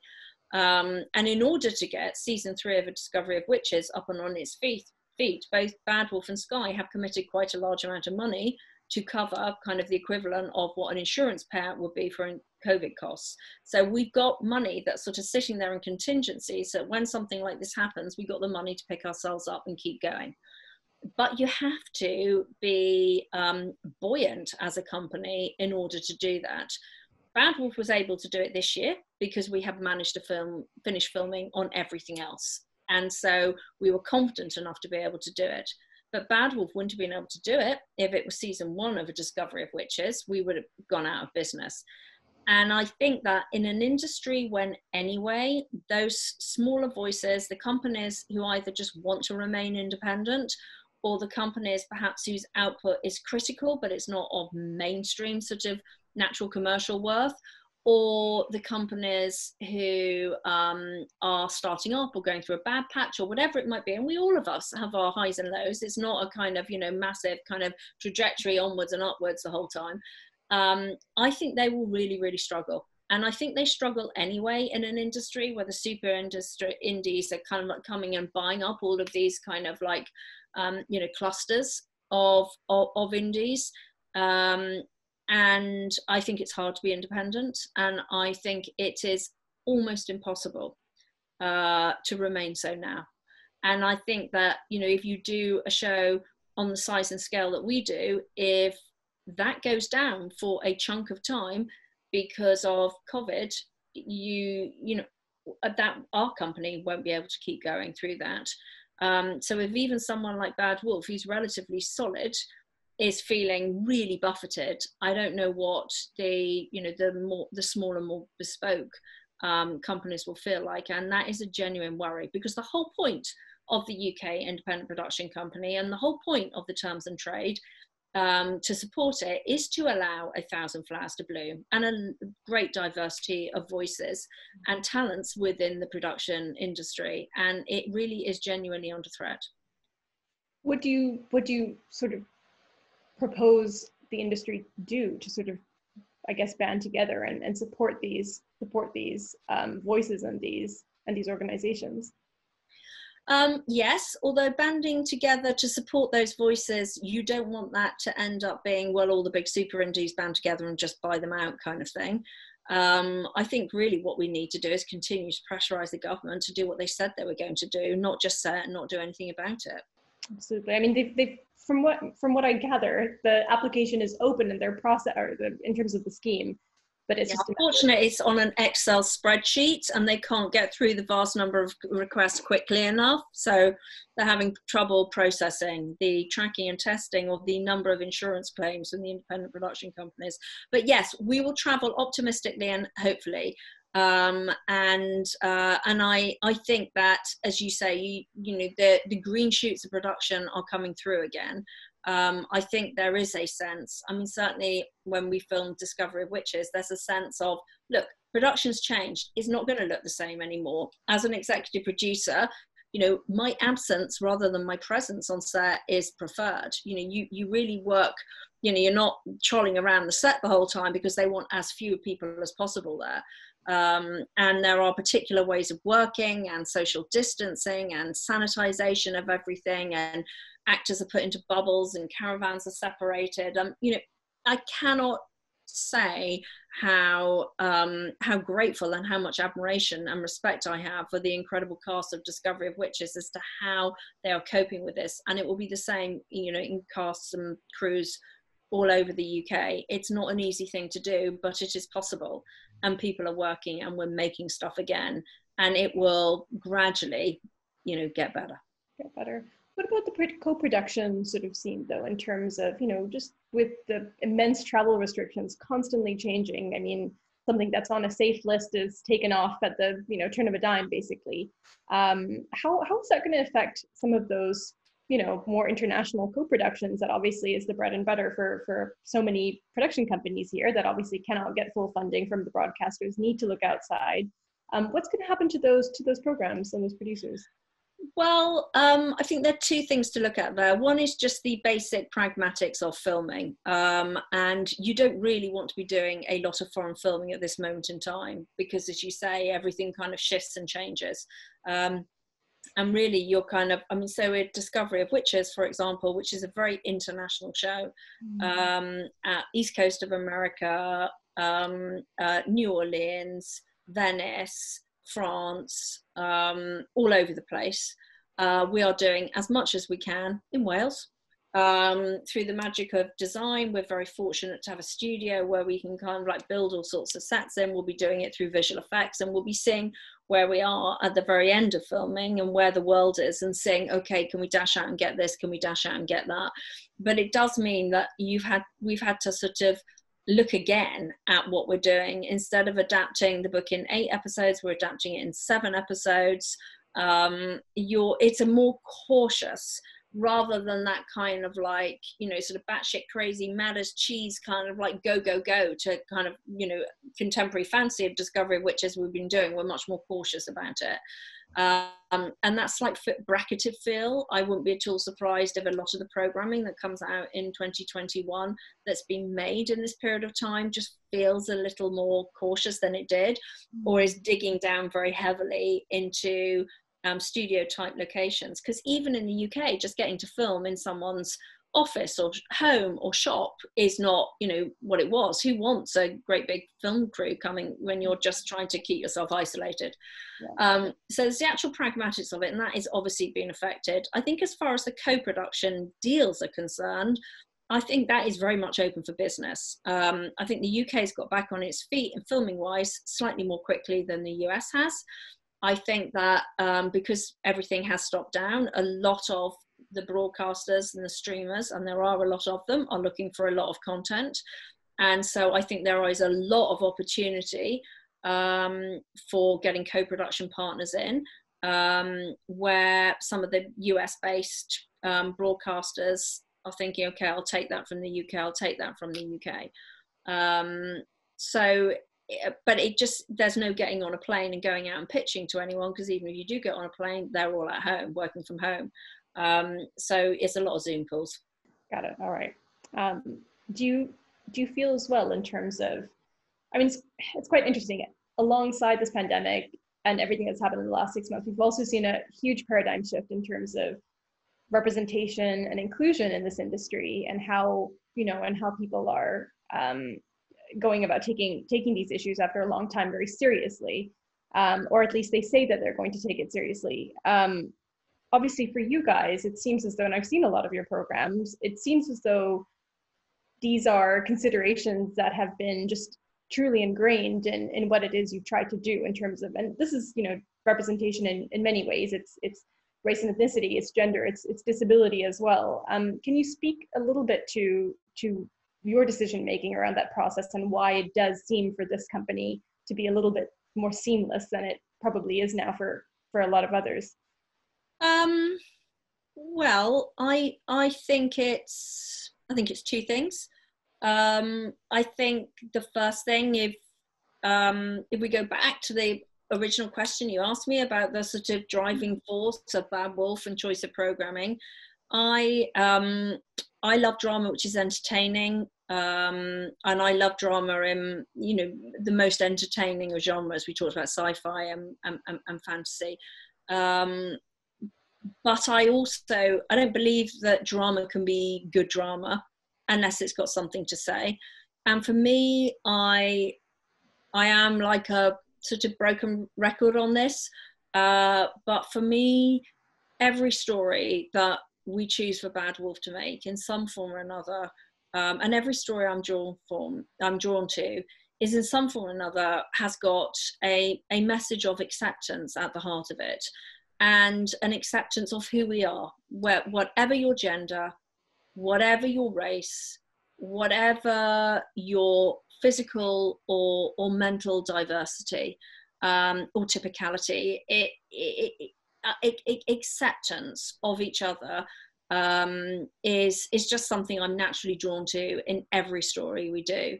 And in order to get season 3 of A Discovery of Witches up and on its feet, both Bad Wolf and Sky have committed quite a large amount of money to cover kind of the equivalent of what an insurance payout would be for COVID costs. So we've got money that's sort of sitting there in contingency. So when something like this happens, we've got the money to pick ourselves up and keep going. But you have to be buoyant as a company in order to do that. Bad Wolf was able to do it this year because we have managed to finish filming on everything else. And so we were confident enough to be able to do it. But Bad Wolf wouldn't have been able to do it if it was season 1 of A Discovery of Witches. We would have gone out of business. And I think that in an industry when anyway, those smaller voices, the companies who either just want to remain independent, or the companies perhaps whose output is critical, but it's not of mainstream sort of natural commercial worth, or the companies who are starting up or going through a bad patch or whatever it might be. And all of us have our highs and lows. It's not a kind of, you know, massive kind of trajectory onwards and upwards the whole time. I think they will really, really struggle. And I think they struggle anyway in an industry where the super industry indies are kind of like coming and buying up all of these kind of like, you know, clusters of indies. And I think it's hard to be independent. And I think it is almost impossible to remain so now. And I think that, you know, if you do a show on the size and scale that we do, if that goes down for a chunk of time because of COVID, you know, that our company won't be able to keep going through that. So if even someone like Bad Wolf, who's relatively solid, is feeling really buffeted, I don't know what the smaller, more bespoke companies will feel like. And that is a genuine worry, because the whole point of the UK independent production company and the whole point of the terms and trade to support it is to allow 1,000 flowers to bloom and a great diversity of voices and talents within the production industry. And it really is genuinely under threat. What do you sort of propose the industry do to sort of, I guess, band together and support these voices and these organizations? Yes, although banding together to support those voices, you don't want that to end up being, well, all the big super indies band together and just buy them out kind of thing. I think really what we need to do is continue to pressurize the government to do what they said they were going to do, not just say it and not do anything about it. Absolutely. I mean, they've from what I gather, the application is open in their process, or in terms of the scheme, but it's just unfortunately it's on an Excel spreadsheet and they can't get through the vast number of requests quickly enough. So they're having trouble processing the tracking and testing of the number of insurance claims from the independent production companies. But yes, we will travel optimistically and hopefully. And I think that, as you say, you know, the green shoots of production are coming through again. I think there is a sense, I mean, certainly when we filmed Discovery of Witches, there's a sense of, look, production's changed. It's not going to look the same anymore. As an executive producer, you know, my absence rather than my presence on set is preferred. You know, you really work, you know, you're not trolling around the set the whole time because they want as few people as possible there. And there are particular ways of working and social distancing and sanitization of everything, and actors are put into bubbles and caravans are separated. You know, I cannot say how grateful and how much admiration and respect I have for the incredible cast of Discovery of Witches as to how they are coping with this. And it will be the same, you know, in casts and crews all over the UK. It's not an easy thing to do, but it is possible, and people are working, and we're making stuff again, and it will gradually, you know, get better. Get better. What about the co-production sort of scene, though, in terms of, you know, just with the immense travel restrictions constantly changing? I mean, something that's on a safe list is taken off at the, you know, turn of a dime, basically. How is that going to affect some of those, you know, more international co-productions that obviously is the bread and butter for so many production companies here that obviously cannot get full funding from the broadcasters, need to look outside? What's going to happen to those programs and those producers? Well, I think there are two things to look at there. One is just the basic pragmatics of filming. And you don't really want to be doing a lot of foreign filming at this moment in time, because, as you say, everything kind of shifts and changes. And really you're kind of, I mean, so with Discovery of Witches, for example, which is a very international show, at East Coast of America, New Orleans, Venice, France, all over the place. We are doing as much as we can in Wales. Through the magic of design, we're very fortunate to have a studio where we can kind of like build all sorts of sets in. We'll be doing it through visual effects, and we'll be seeing where we are at the very end of filming and where the world is, and saying, okay, can we dash out and get this? Can we dash out and get that? But it does mean that we've had to sort of look again at what we're doing. Instead of adapting the book in 8 episodes, we're adapting it in 7 episodes. It's a more cautious, rather than that kind of like, you know, sort of batshit crazy, mad as cheese kind of like go to kind of, you know, contemporary fancy of Discovery of Witches we've been doing. We're much more cautious about it. And that's like bracketed feel. I wouldn't be at all surprised if a lot of the programming that comes out in 2021 that's been made in this period of time just feels a little more cautious than it did, or is digging down very heavily into studio type locations. Because even in the UK, just getting to film in someone's office or home or shop is not, you know, what it was. Who wants a great big film crew coming when you're just trying to keep yourself isolated? Yeah. So there's the actual pragmatics of it, and that is obviously being affected. I think as far as the co-production deals are concerned, I think that is very much open for business. I think the UK has got back on its feet, and filming wise slightly more quickly than the US has. I think that because everything has stopped down, a lot of the broadcasters and the streamers, and there are a lot of them, are looking for a lot of content. And so I think there is a lot of opportunity for getting co-production partners in, where some of the US-based broadcasters are thinking, okay, I'll take that from the UK, I'll take that from the UK. But it just, there's no getting on a plane and going out and pitching to anyone, because even if you do get on a plane, they're all at home, working from home. So it's a lot of Zoom calls. Got it. All right. Do you feel as well in terms of, I mean, it's quite interesting. Alongside this pandemic and everything that's happened in the last 6 months, we've also seen a huge paradigm shift in terms of representation and inclusion in this industry, and how, you know, and how people are going about taking these issues after a long time very seriously, or at least they say that they're going to take it seriously. Obviously for you guys, it seems as though, and I've seen a lot of your programs, it seems as though these are considerations that have been just truly ingrained in what it is you've tried to do in terms of, and this is, you know, representation in many ways. It's race and ethnicity, it's gender, it's disability as well. Can you speak a little bit to your decision making around that process, and why it does seem for this company to be a little bit more seamless than it probably is now for a lot of others? Well, I think it's two things. I think the first thing, if we go back to the original question you asked me about the sort of driving force of Bad Wolf and choice of programming, I love drama which is entertaining, and I love drama in, you know, the most entertaining of genres. We talked about sci-fi and fantasy. But I don't believe that drama can be good drama unless it's got something to say. And for me, I am like a sort of broken record on this, but for me, every story that we choose for Bad Wolf to make in some form or another, and every story I'm drawn to, is in some form or another has got a message of acceptance at the heart of it, and an acceptance of who we are, whatever your gender, whatever your race, whatever your physical or mental diversity, or typicality, acceptance of each other is just something I'm naturally drawn to in every story we do.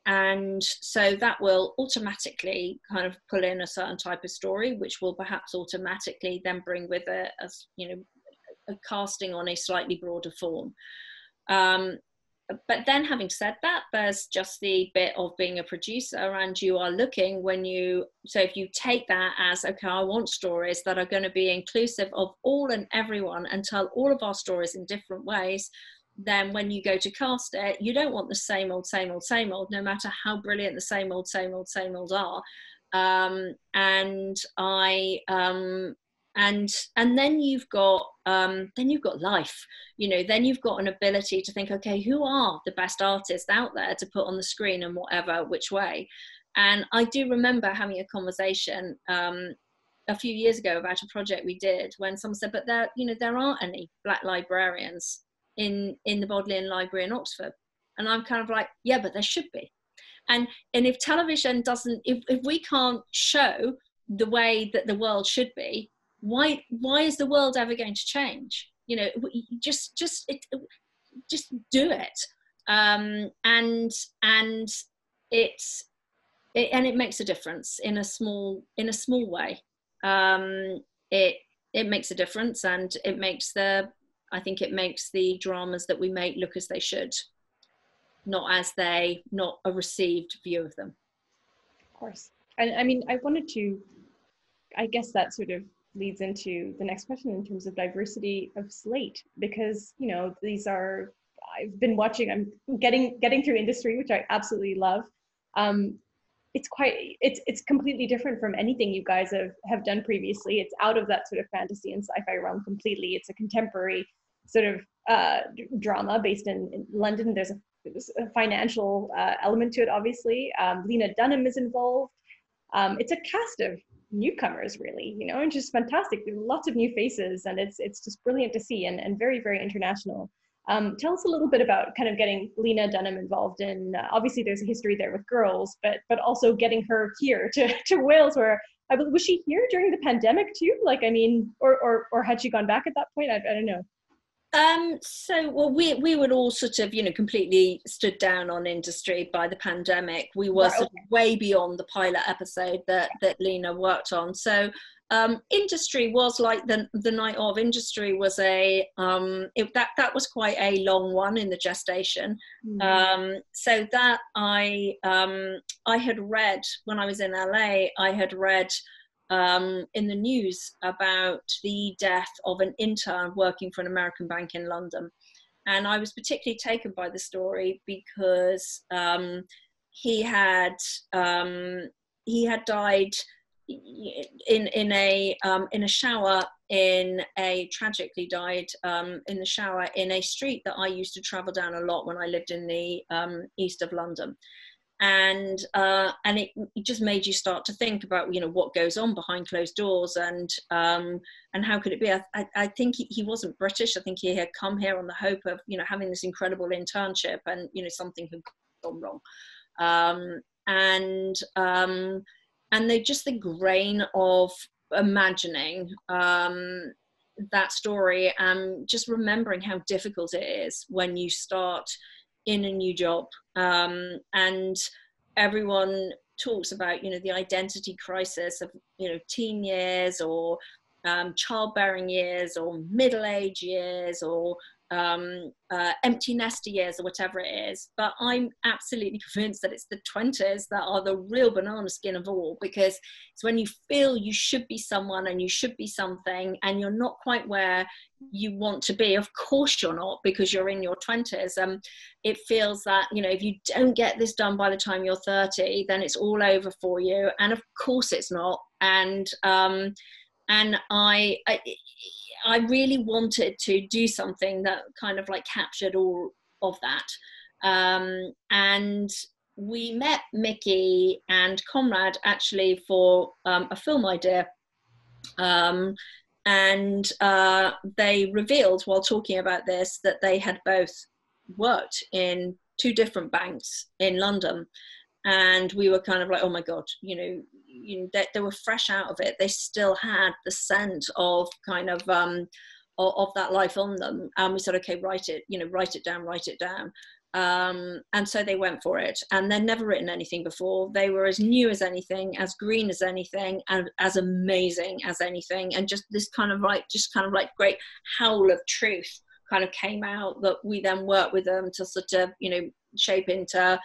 And so that will automatically kind of pull in a certain type of story, which will perhaps automatically then bring with it, as you know, a casting on a slightly broader form. But then, having said that, there's just the bit of being a producer, and you are looking so if you take that as, okay, I want stories that are going to be inclusive of all and everyone and tell all of our stories in different ways, then when you go to cast it, you don't want the same old, no matter how brilliant the same old are. And then you've got life, you know, then you've got an ability to think, okay, who are the best artists out there to put on the screen and whatever, which way. And I do remember having a conversation a few years ago about a project we did when someone said, but there aren't any black librarians in the Bodleian Library in Oxford. And I'm kind of like, yeah, but there should be. And if television doesn't, if we can't show the way that the world should be, why is the world ever going to change? You know, just do it. And it makes a difference in a small way. It makes a difference, and I think it makes the dramas that we make look as they should, not a received view of them. Of course. And I mean, I guess that sort of leads into the next question in terms of diversity of slate, because, you know, I've been watching, I'm getting through industry, which I absolutely love. It's completely different from anything you guys have done previously. It's out of that sort of fantasy and sci-fi realm completely. It's a contemporary sort of drama based in London. There's a financial element to it, obviously. Lena Dunham is involved. It's a cast of newcomers, really, you know, and just fantastic. There are lots of new faces, and it's just brilliant to see, and very, very international. Tell us a little bit about kind of getting Lena Dunham involved in, obviously there's a history there with girls, but also getting her here to Wales, where was she here during the pandemic too? Like, I mean, or had she gone back at that point? I don't know. Well, we would all sort of, you know, completely stood down on industry by the pandemic. We were sort of way beyond the pilot episode that Lena worked on. So industry was like the night of. Industry was that was quite a long one in the gestation. So that I had read when I was in LA. I had read in the news about the death of an intern working for an American bank in London. And I was particularly taken by the story because he had died in a shower tragically died in the shower in a street that I used to travel down a lot when I lived in the east of London. And it just made you start to think about, you know, what goes on behind closed doors, and how could it be? I think he wasn't British. I think he had come here on the hope of, you know, having this incredible internship, and, you know, something had gone wrong. And they just the grain of imagining that story, and just remembering how difficult it is when you start in a new job, and everyone talks about, you know, the identity crisis of, you know, teen years, or childbearing years, or middle-age years, or empty nester years or whatever it is. But I'm absolutely convinced that it's the 20s that are the real banana skin of all, because it's when you feel you should be someone and you should be something and you're not quite where you want to be. Of course you're not, because you're in your 20s. It feels that, you know, if you don't get this done by the time you're 30, then it's all over for you. And of course it's not. And I really wanted to do something that kind of like captured all of that. And we met Mickey and Conrad actually for a film idea. And they revealed while talking about this that they had both worked in 2 different banks in London. And we were kind of like, oh my God, you know, they were fresh out of it. They still had the scent of kind of that life on them. And we said, okay, write it down. And so they went for it, and they'd never written anything before. They were as new as anything, as green as anything, and as amazing as anything. And just this kind of like great howl of truth kind of came out that we then worked with them to sort of, you know, shape into,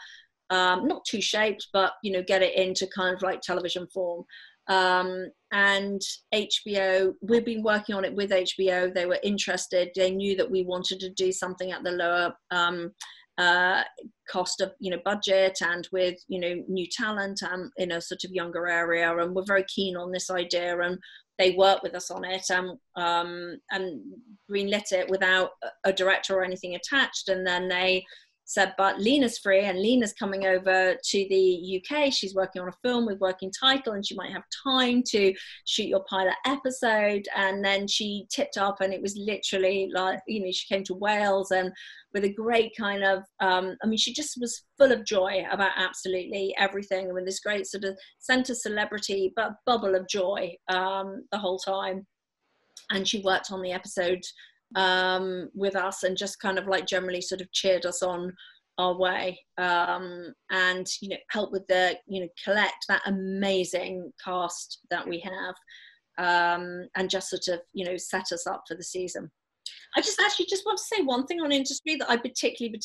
not too shaped, but, you know, get it into kind of like television form. And HBO, we've been working on it with HBO. They were interested. They knew that we wanted to do something at the lower cost of, you know, budget, and with, you know, new talent and in a sort of younger area, and we're very keen on this idea, and they worked with us on it, and greenlit it without a director or anything attached. And then they said, but Lena's free, and Lena's coming over to the UK. She's working on a film with working title, and she might have time to shoot your pilot episode. And then she tipped up, and it was literally like, you know, she came to Wales, and with a great kind of, I mean, she just was full of joy about absolutely everything, and with this great sort of centre celebrity, but bubble of joy the whole time. And she worked on the episode with us, and just kind of like generally sort of cheered us on our way, and, you know, help with the, you know, collect that amazing cast that we have, and just sort of, you know, set us up for the season. I just actually just want to say one thing on industry that I particularly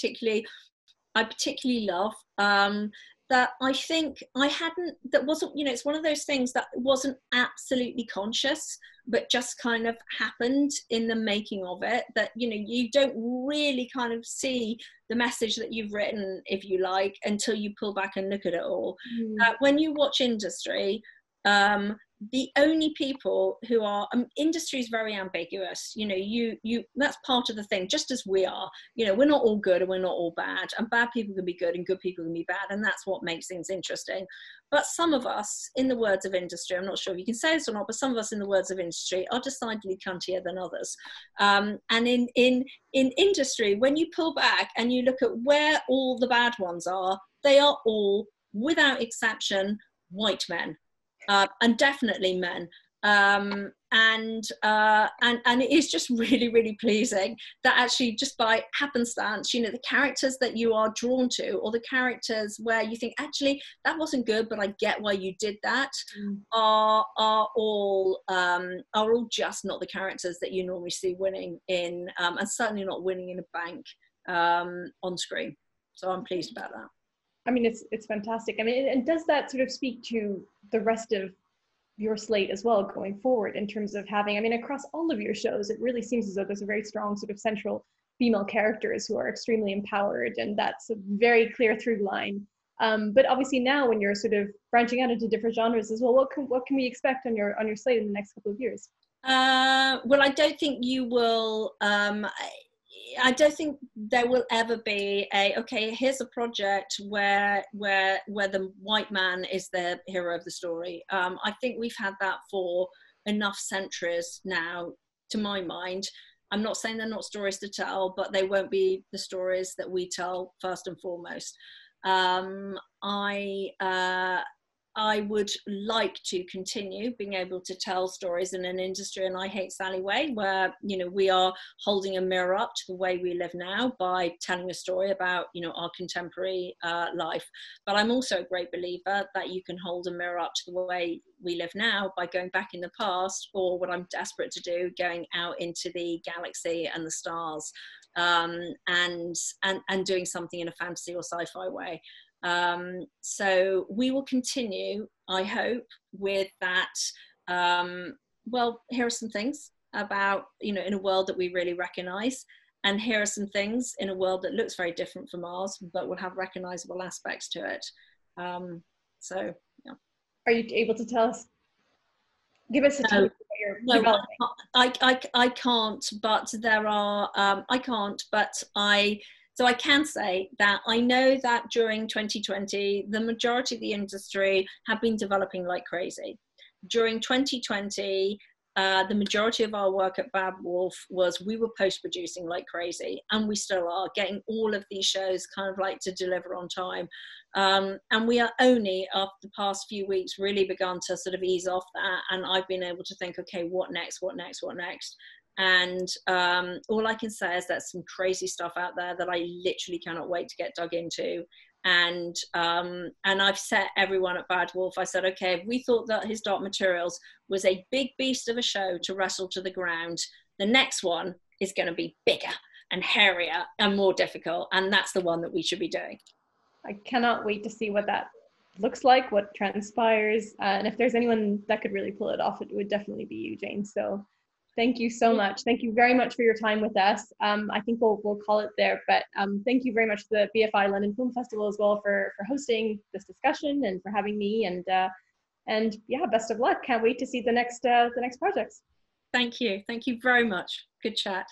love, that I think that wasn't, you know, it's one of those things that wasn't absolutely conscious, but just kind of happened in the making of it, that, you know, you don't really kind of see the message that you've written, if you like, until you pull back and look at it all. When you watch industry, the only people who are, industry is very ambiguous, you know, you that's part of the thing, just as we are, you know, we're not all good and we're not all bad, and bad people can be good and good people can be bad, and that's what makes things interesting. But some of us, in the words of industry, I'm not sure if you can say this or not, but some of us, in the words of industry, are decidedly cuntier than others. And in industry, when you pull back and you look at where all the bad ones are, they are all, without exception, white men. And definitely men, and it is just really, really pleasing that actually, just by happenstance, you know, the characters that you are drawn to, or the characters where you think, actually, that wasn't good, but I get why you did that, are all just not the characters that you normally see winning in, and certainly not winning in a bank on screen. So I'm pleased about that. I mean, it's fantastic. I mean, and does that sort of speak to the rest of your slate as well going forward, in terms of having, I mean, across all of your shows, it really seems as though there's a very strong sort of central female characters who are extremely empowered, and that's a very clear through line. But obviously now, when you're sort of branching out into different genres as well, what can we expect on your slate in the next couple of years? Well, I don't think you will. I don't think there will ever be okay, here's a project where the white man is the hero of the story. I think we've had that for enough centuries now, to my mind. I'm not saying they're not stories to tell, but they won't be the stories that we tell first and foremost. I I would like to continue being able to tell stories in an industry and I Hate Sally way, where, you know, we are holding a mirror up to the way we live now by telling a story about, you know, our contemporary life. But I'm also a great believer that you can hold a mirror up to the way we live now by going back in the past, or what I'm desperate to do, going out into the galaxy and the stars, and doing something in a fantasy or sci-fi way. So we will continue, I hope, with that. Well, here are some things about, you know, in a world that we really recognize, and here are some things in a world that looks very different from ours, but will have recognizable aspects to it. So, yeah. Are you able to tell us, give us a taste of what you're developing? I can't, but there are, so I can say that I know that during 2020, the majority of the industry have been developing like crazy. During 2020, the majority of our work at Bad Wolf was we were post-producing like crazy, and we still are, getting all of these shows kind of like to deliver on time. And we are only, after the past few weeks, really begun to sort of ease off that. And I've been able to think, okay, what next, what next, what next? And all I can say is there's some crazy stuff out there that I literally cannot wait to get dug into. And I've set everyone at Bad Wolf, I said, okay, if we thought that His Dark Materials was a big beast of a show to wrestle to the ground, the next one is going to be bigger and hairier and more difficult. And that's the one that we should be doing. I cannot wait to see what that looks like, what transpires. And if there's anyone that could really pull it off, it would definitely be you, Jane. So thank you so much. Thank you very much for your time with us. I think we'll call it there, but thank you very much to the BFI London Film Festival as well for hosting this discussion and for having me. And yeah, best of luck. Can't wait to see the next projects. Thank you. Thank you very much. Good chat.